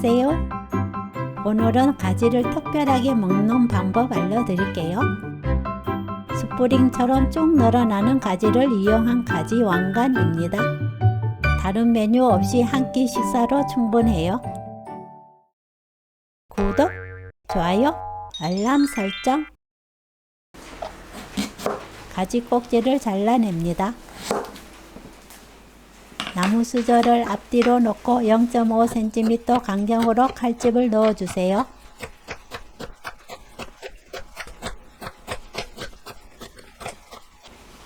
안녕하세요. 오늘은 가지를 특별하게 먹는 방법 알려드릴게요. 스프링처럼 쭉 늘어나는 가지를 이용한 가지 왕관입니다. 다른 메뉴 없이 한 끼 식사로 충분해요. 구독, 좋아요, 알람 설정. 가지 꼭지를 잘라냅니다. 나무 수저를 앞뒤로 놓고 0.5cm 간격으로 칼집을 넣어주세요.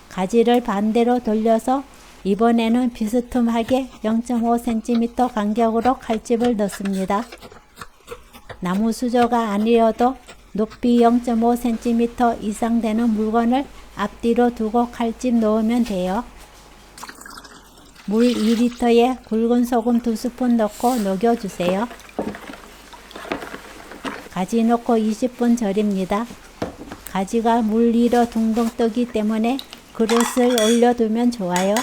가지를 반대로 돌려서 이번에는 비스듬하게 0.5cm 간격으로 칼집을 넣습니다. 나무 수저가 아니어도 높이 0.5cm 이상 되는 물건을 앞뒤로 두고 칼집 넣으면 돼요. 물 2리터에 굵은 소금 2스푼 넣고 녹여주세요. 가지 넣고 20분 절입니다. 가지가 물 위로 둥둥 뜨기 때문에 그릇을 올려두면 좋아요.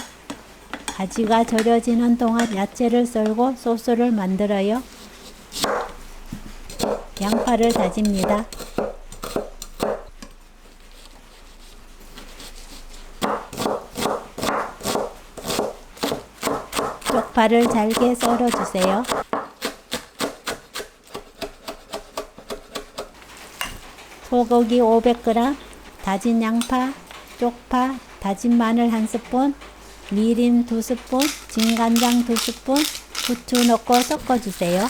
가지가 절여지는 동안 야채를 썰고 소스를 만들어요. 양파를 다집니다. 쪽파를 잘게 썰어주세요. 소고기 500g, 다진 양파, 쪽파, 다진 마늘 1스푼, 미림 2스푼, 진간장 2스푼, 후추 넣고 섞어주세요.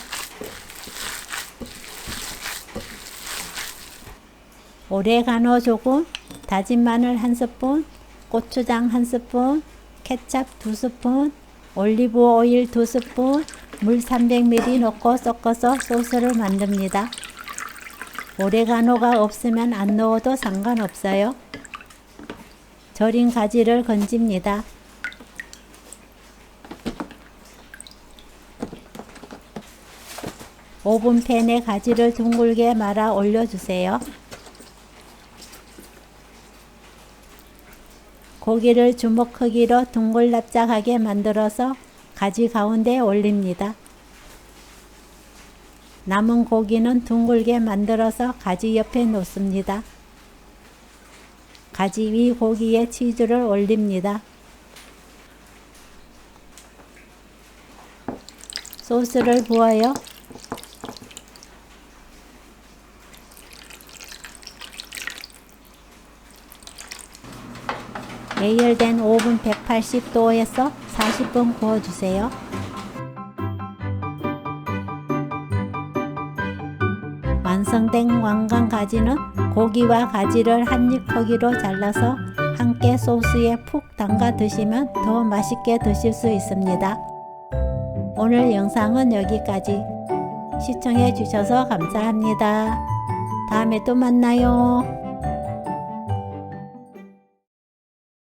오레가노 조금, 다진 마늘 1스푼, 고추장 1스푼, 케찹 2스푼, 올리브 오일 2스푼, 물 300ml 넣고 섞어서 소스를 만듭니다. 오레가노가 없으면 안 넣어도 상관없어요. 절인 가지를 건집니다. 오븐팬에 가지를 둥글게 말아 올려주세요. 고기를 주먹 크기로 둥글납작하게 만들어서 가지 가운데 올립니다. 남은 고기는 둥글게 만들어서 가지 옆에 놓습니다. 가지 위 고기에 치즈를 올립니다. 소스를 부어요. 예열된 오븐 180도에서 40분 구워주세요. 완성된 왕관 가지는 고기와 가지를 한입 크기로 잘라서 함께 소스에 푹 담가 드시면 더 맛있게 드실 수 있습니다. 오늘 영상은 여기까지. 시청해 주셔서 감사합니다. 다음에 또 만나요.